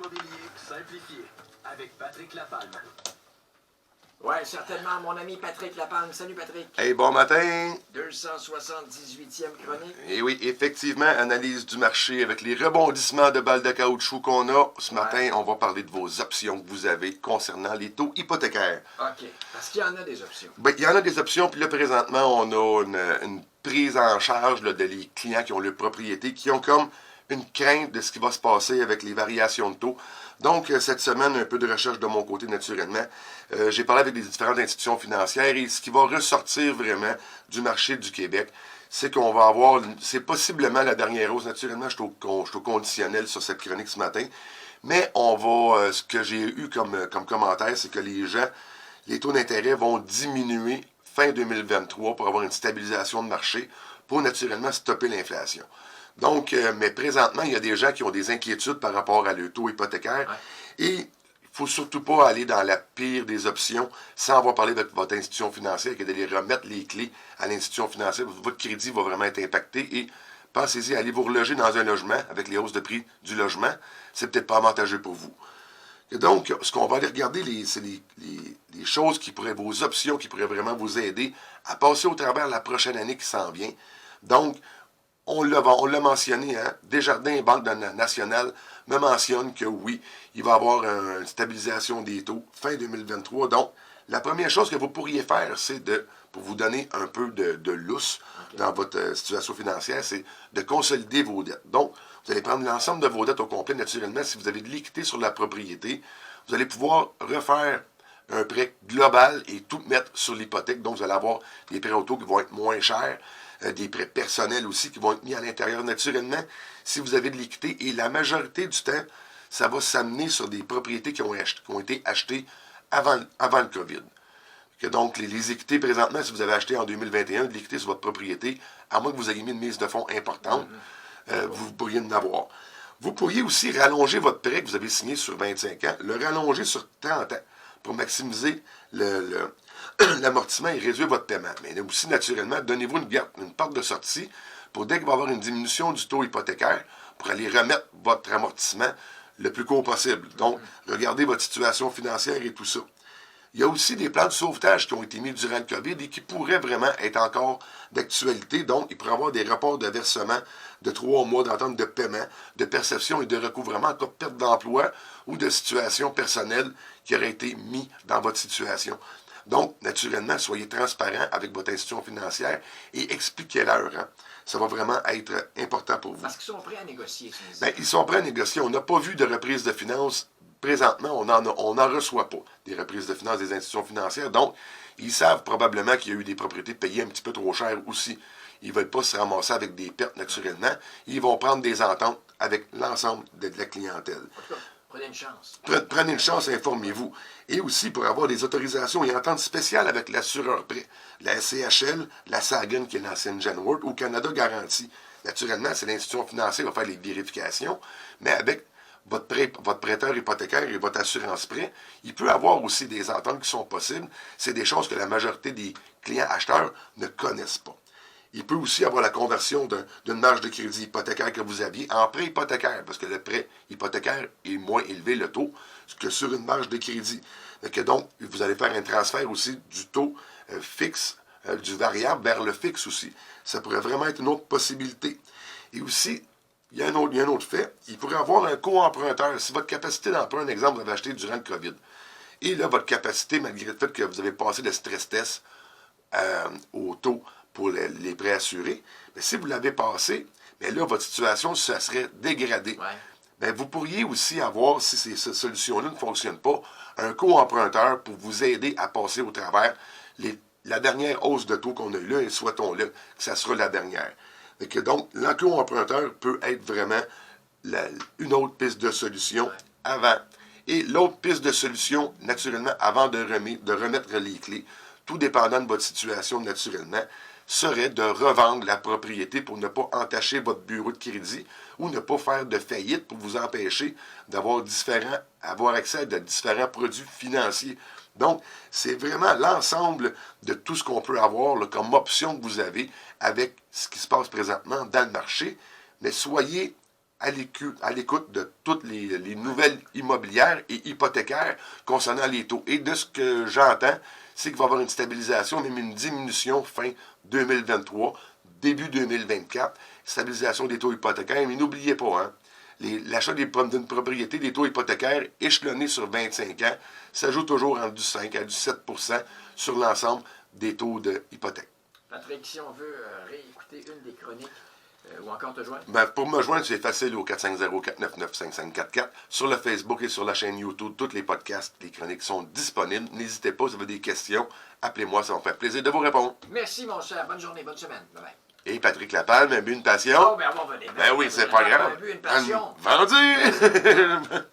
immobilier simplifié avec Patrick Lapalme. Oui, certainement, mon ami Patrick Lapalme. Salut Patrick. Hey, bon matin! 278e chronique. Et oui, effectivement, analyse du marché avec les rebondissements de balles de caoutchouc qu'on a. Ce matin, on va parler de vos options que vous avez concernant les taux hypothécaires. OK, parce qu'il y en a des options. Bien, il y en a des options, puis là, présentement, on a une prise en charge là, de les clients qui ont leur propriété, qui ont comme une crainte de ce qui va se passer avec les variations de taux. Donc, cette semaine, un peu de recherche de mon côté, naturellement. J'ai parlé avec des différentes institutions financières et ce qui va ressortir vraiment du marché du Québec, c'est qu'on va avoir, c'est possiblement la dernière hausse. Naturellement, je suis au conditionnel sur cette chronique ce matin, mais on va, ce que j'ai eu comme commentaire, c'est que les taux d'intérêt vont diminuer fin 2023 pour avoir une stabilisation de marché, pour naturellement stopper l'inflation. Donc, mais présentement, il y a des gens qui ont des inquiétudes par rapport à le taux hypothécaire. Ouais. Et il ne faut surtout pas aller dans la pire des options sans avoir parlé avec votre institution financière et d'aller remettre les clés à l'institution financière. Votre crédit va vraiment être impacté et pensez-y, allez vous reloger dans un logement avec les hausses de prix du logement. C'est peut-être pas avantageux pour vous. Et donc, ce qu'on va aller regarder, c'est les choses qui pourraient, vos options qui pourraient vraiment vous aider à passer au travers la prochaine année qui s'en vient. Donc, on l'a mentionné, hein? Desjardins Banque nationale me mentionne que oui, il va y avoir une stabilisation des taux fin 2023. Donc, la première chose que vous pourriez faire, c'est pour vous donner un peu de lousse dans votre situation financière, c'est de consolider vos dettes. Donc, vous allez prendre l'ensemble de vos dettes au complet, naturellement. Si vous avez de l'équité sur la propriété, vous allez pouvoir refaire un prêt global et tout mettre sur l'hypothèque. Donc, vous allez avoir des prêts auto qui vont être moins chers, des prêts personnels aussi qui vont être mis à l'intérieur naturellement si vous avez de l'équité. Et la majorité du temps, ça va s'amener sur des propriétés qui ont été achetées avant le COVID. Donc, les équités, présentement, si vous avez acheté en 2021 de l'équité sur votre propriété, à moins que vous ayez mis une mise de fonds importante, vous pourriez en avoir. Vous pourriez aussi rallonger votre prêt que vous avez signé sur 25 ans, le rallonger sur 30 ans pour maximiser l'amortissement et réduire votre paiement. Mais aussi, naturellement, donnez-vous une porte de sortie pour dès qu'il va y avoir une diminution du taux hypothécaire, pour aller remettre votre amortissement le plus court possible. Donc, regardez votre situation financière et tout ça. Il y a aussi des plans de sauvetage qui ont été mis durant le COVID et qui pourraient vraiment être encore d'actualité. Donc, il pourrait y avoir des rapports de versement de 3 mois d'entente de paiement, de perception et de recouvrement en cas de perte d'emploi ou de situation personnelle qui aurait été mis dans votre situation. Donc, naturellement, soyez transparent avec votre institution financière et expliquez-leur. Hein. Ça va vraiment être important pour vous. Parce qu'ils sont prêts à négocier. Bien, ils sont prêts à négocier. On n'a pas vu de reprise de finances. Présentement, on n'en reçoit pas des reprises de finances des institutions financières. Donc, ils savent probablement qu'il y a eu des propriétés payées un petit peu trop cher aussi. Ils ne veulent pas se ramasser avec des pertes naturellement. Ils vont prendre des ententes avec l'ensemble de la clientèle. Prenez une chance. Prenez une chance, informez-vous. Et aussi pour avoir des autorisations et ententes spéciales avec l'assureur prêt, la SCHL, la Sagan, qui est l'ancienne Genworth, ou Canada Garantie. Naturellement, c'est l'institution financière qui va faire les vérifications, mais avec votre prêteur hypothécaire et votre assurance prêt, il peut avoir aussi des ententes qui sont possibles. C'est des choses que la majorité des clients acheteurs ne connaissent pas. Il peut aussi avoir la conversion d'une marge de crédit hypothécaire que vous aviez en prêt hypothécaire, parce que le prêt hypothécaire est moins élevé, le taux, que sur une marge de crédit. Donc, vous allez faire un transfert aussi du taux fixe, du variable vers le fixe aussi. Ça pourrait vraiment être une autre possibilité. Et aussi, il y a un autre fait, il pourrait avoir un co-emprunteur. Si votre capacité d'emprunt, un exemple, vous avez acheté durant le COVID, et là, votre capacité, malgré le fait que vous avez passé le stress test au taux pour les prêts assurés, mais si vous l'avez passé, mais là, votre situation, ça serait dégradée. Ouais. Bien, vous pourriez aussi avoir, si ces solutions-là ne fonctionnent pas, un co-emprunteur pour vous aider à passer au travers la dernière hausse de taux qu'on a eue là, et souhaitons-le que ça sera la dernière. Donc, le co-emprunteur peut être vraiment une autre piste de solution avant. Et l'autre piste de solution, naturellement, avant de remettre les clés, tout dépendant de votre situation naturellement, serait de revendre la propriété pour ne pas entacher votre bureau de crédit ou ne pas faire de faillite pour vous empêcher d'avoir accès à de différents produits financiers. Donc, c'est vraiment l'ensemble de tout ce qu'on peut avoir là, comme option que vous avez avec ce qui se passe présentement dans le marché. Mais soyez à l'écoute de toutes les nouvelles immobilières et hypothécaires concernant les taux. Et de ce que j'entends, c'est qu'il va y avoir une stabilisation, même une diminution fin 2023, début 2024, stabilisation des taux hypothécaires. Mais n'oubliez pas, hein, l'achat d'une propriété, des taux hypothécaires échelonnés sur 25 ans, ça joue toujours entre du 5 à du 7 sur l'ensemble des taux d'hypothèque. Patrick, si on veut réécouter une des chroniques, ou encore te joindre? Ben, pour me joindre, c'est facile au 450-499-5544. Sur le Facebook et sur la chaîne YouTube, tous les podcasts, les chroniques sont disponibles. N'hésitez pas, si vous avez des questions, appelez-moi, ça va me faire plaisir de vous répondre. Merci, mon cher. Bonne journée, bonne semaine. Bye-bye. Et Patrick Lapalme a bu une passion. Oh, ben on va venir. Ben oui, c'est pas grave. On a bu une passion. Vendu!